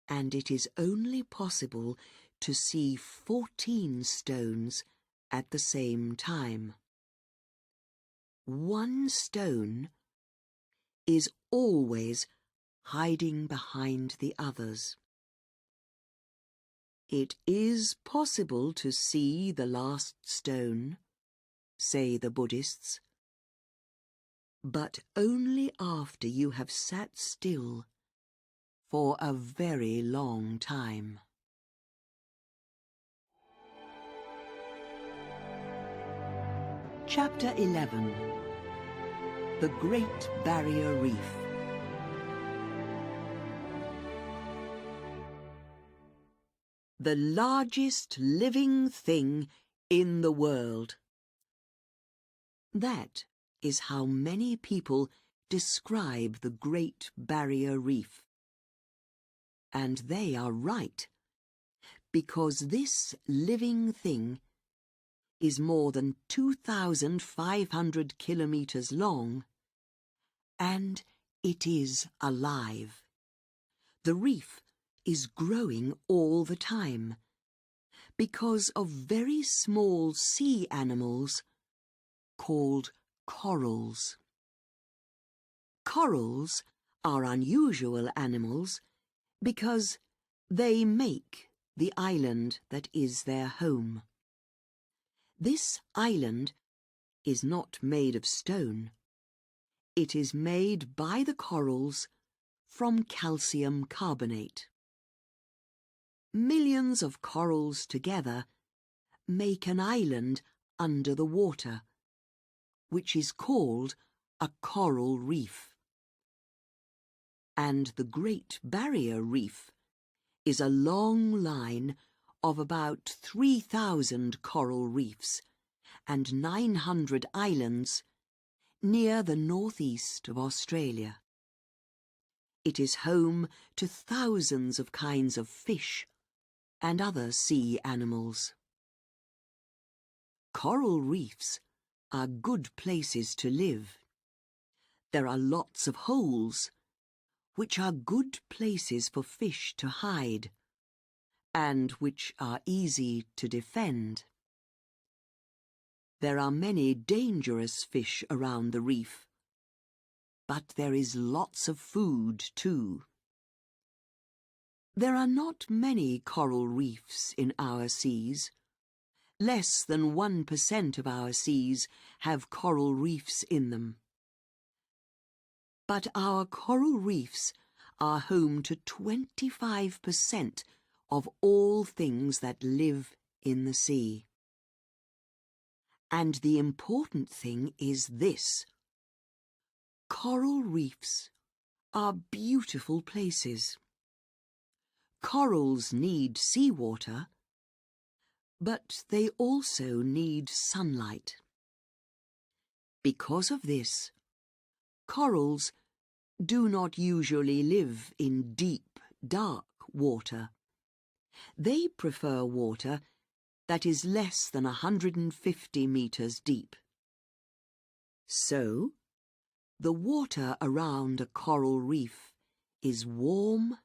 and it is only possible to see 14 stones at the same time. One stone is always hiding behind the others. It is possible to see the last stone, say the Buddhists, but only after you have sat still for a very long time. Chapter 11. The Great Barrier Reef. The largest living thing in the world. That is how many people describe the Great Barrier Reef. And they are right, because this living thing is more than 2,500 kilometers long, and it is alive. The reef is growing all the time because of very small sea animals called corals. Corals are unusual animals because they make the island that is their home. This island is not made of stone. It is made by the corals from calcium carbonate. Millions of corals together make an island under the water, which is called a coral reef. And the Great Barrier Reef is a long line of about 3,000 coral reefs and 900 islands near the northeast of Australia. It is home to thousands of kinds of fish and other sea animals. Coral reefs are good places to live. There are lots of holes, which are good places for fish to hide, and which are easy to defend. There are many dangerous fish around the reef, but there is lots of food too. There are not many coral reefs in our seas. Less than 1% of our seas have coral reefs in them. But our coral reefs are home to 25% of all things that live in the sea. And the important thing is this: coral reefs are beautiful places. Corals need seawater, but they also need sunlight. Because of this, corals do not usually live in deep, dark water. They prefer water that is less than 150 meters deep. So, the water around a coral reef is warm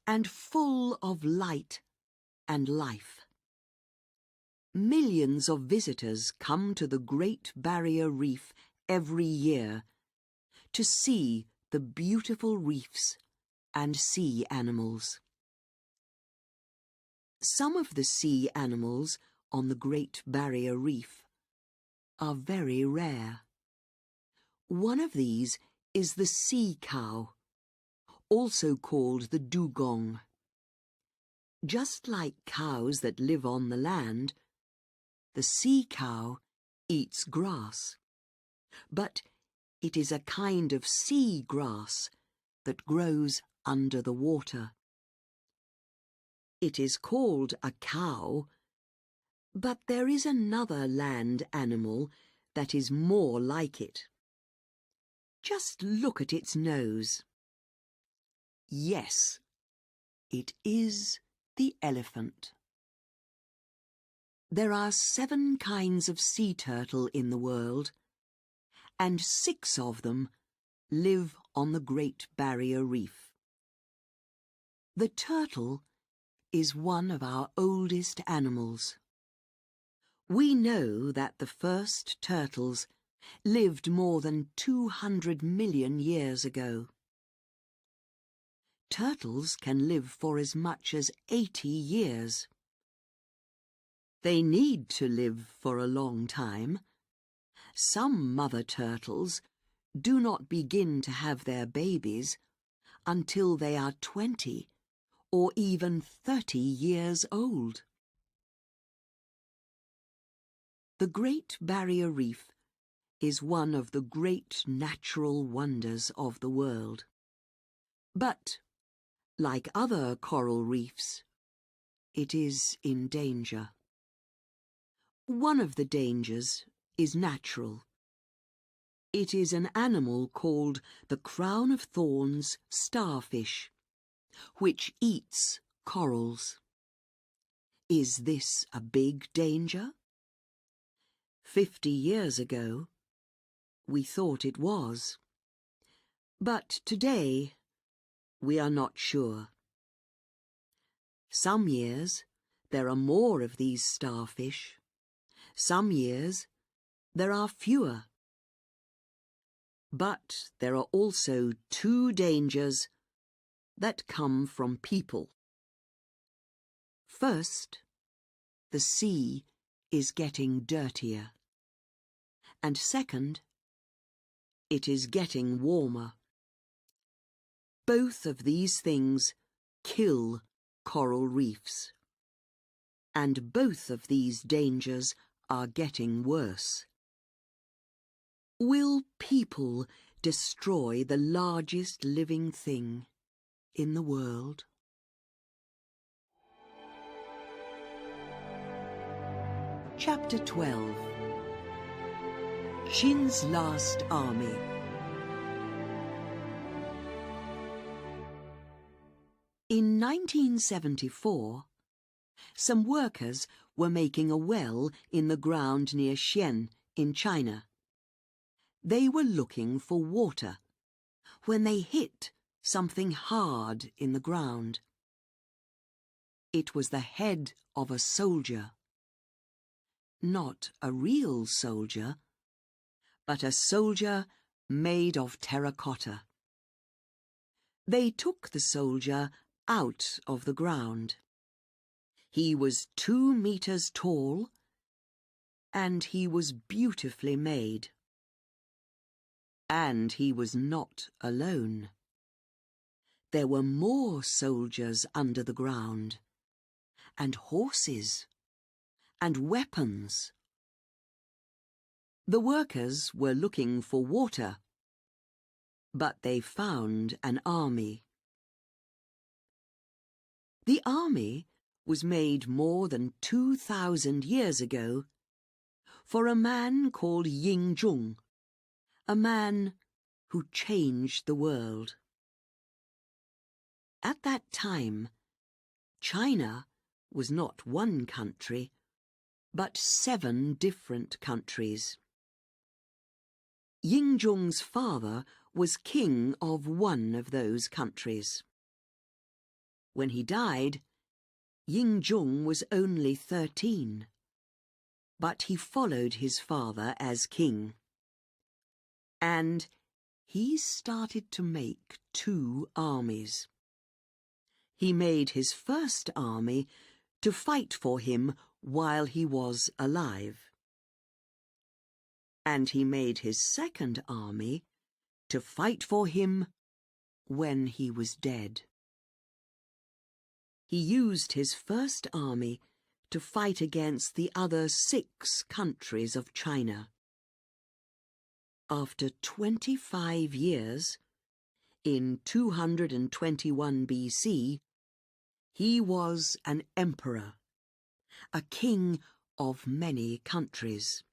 and full of light and life. Millions of visitors come to the Great Barrier Reef every year to see the beautiful reefs and sea animals. Some of the sea animals on the Great Barrier Reef are very rare. One of these is the sea cow, also called the dugong. Just like cows that live on the land, the sea cow eats grass, but it is a kind of sea grass that grows under the water. It is called a cow, but there is another land animal that is more like it. Just look at its nose. Yes, it is the elephant. There are 7 kinds of sea turtle in the world, and 6 of them live on the Great Barrier Reef. The turtle is one of our oldest animals. We know that the first turtles lived more than 200 million years ago. Turtles can live for as much as 80 years. They need to live for a long time. Some mother turtles do not begin to have their babies until they are 20 or even 30 years old. The Great Barrier Reef is one of the great natural wonders of the world. But, like other coral reefs, it is in danger. One of the dangers is natural. It is an animal called the crown of thorns starfish, which eats corals. Is this a big danger? 50 years ago, we thought it was. But today, we are not sure. Some years, there are more of these starfish. Some years, there are fewer. But there are also two dangers that come from people. First, the sea is getting dirtier. And second, it is getting warmer. Both of these things kill coral reefs. And both of these dangers are getting worse. Will people destroy the largest living thing in the world? Chapter 12. Qin's Last Army. In 1974, some workers were making a well in the ground near Xi'an in China. They were looking for water when they hit something hard in the ground. It was the head of a soldier. Not a real soldier, but a soldier made of terracotta. They took the soldier out of the ground. He was 2 meters tall, and he was beautifully made. And he was not alone. There were more soldiers under the ground, and horses, and weapons. The workers were looking for water, but they found an army. The army was made more than 2,000 years ago for a man called Ying Zhong, a man who changed the world. At that time, China was not one country, but 7 different countries. Ying Zhong's father was king of one of those countries. When he died, Ying Zhong was only 13, but he followed his father as king. And he started to make 2 armies. He made his first army to fight for him while he was alive. And he made his second army to fight for him when he was dead. He used his first army to fight against the other 6 countries of China. After 25 years, in 221 BC, he was an emperor, a king of many countries.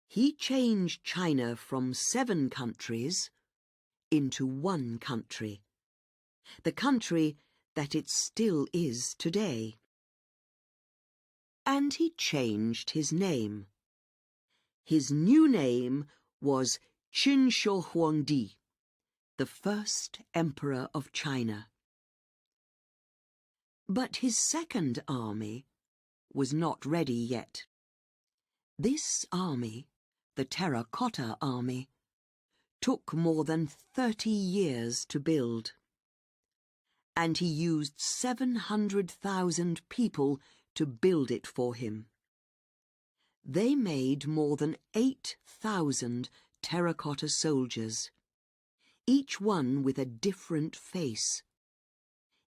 He changed China from 7 countries into 1 country, the country that it still is today. And he changed his name. His new name was Qin Shi Huangdi, the first emperor of China. But his second army was not ready yet. This army, the Terracotta Army, took more than 30 years to build. And he used 700,000 people to build it for him. They made more than 8,000 terracotta soldiers, each one with a different face,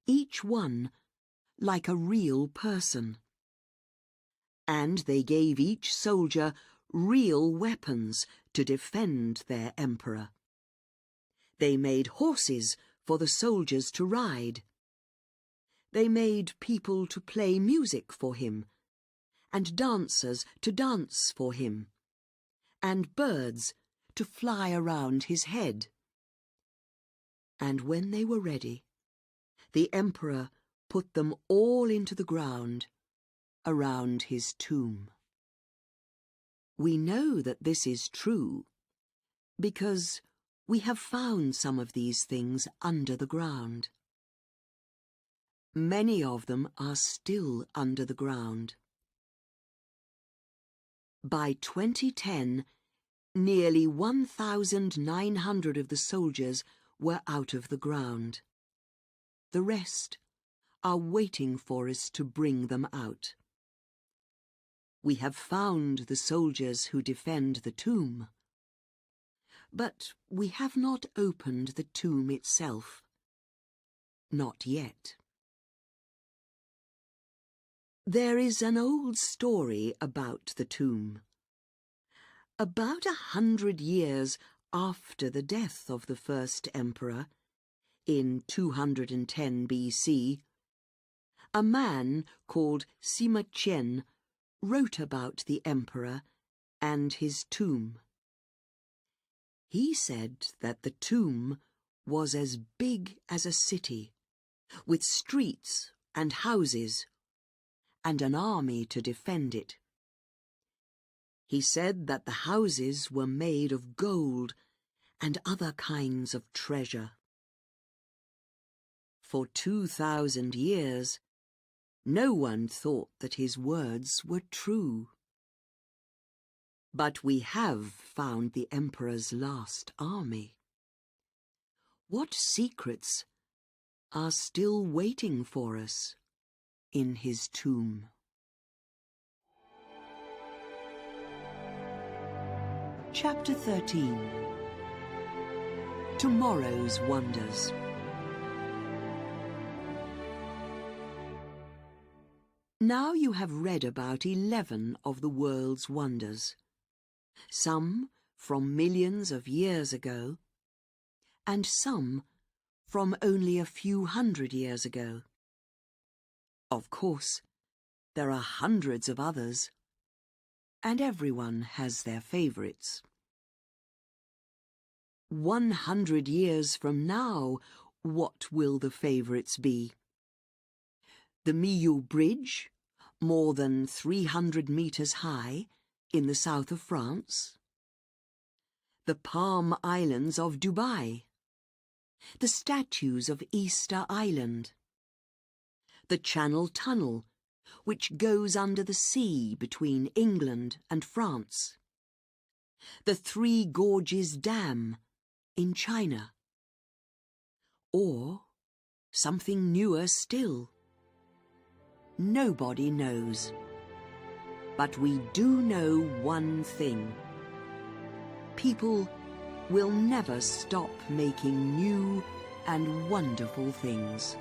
each one like a real person. And they gave each soldier real weapons to defend their emperor. They made horses for the soldiers to ride. They made people to play music for him, and dancers to dance for him, and birds to fly around his head. And when they were ready, the emperor put them all into the ground around his tomb. We know that this is true because we have found some of these things under the ground. Many of them are still under the ground. By 2010, nearly 1,900 of the soldiers were out of the ground. The rest are waiting for us to bring them out. We have found the soldiers who defend the tomb, but we have not opened the tomb itself. Not yet. There is an old story about the tomb. About 100 years after the death of the first emperor, in 210 BC, a man called Sima Qian wrote about the emperor and his tomb. He said that the tomb was as big as a city, with streets and houses, and an army to defend it. He said that the houses were made of gold and other kinds of treasure. For 2,000 years, no one thought that his words were true. But we have found the emperor's last army. What secrets are still waiting for us in his tomb? Chapter 13. Tomorrow's Wonders. Now you have read about 11 of the world's wonders, some from millions of years ago, and some from only a few hundred years ago. Of course, there are hundreds of others, and everyone has their favourites. 100 years from now, what will the favourites be? The Millau Bridge, more than 300 metres high, in the south of France. The Palm Islands of Dubai. The statues of Easter Island. The Channel Tunnel, which goes under the sea between England and France. The Three Gorges Dam in China. Or something newer still. Nobody knows. But we do know one thing. People will never stop making new and wonderful things.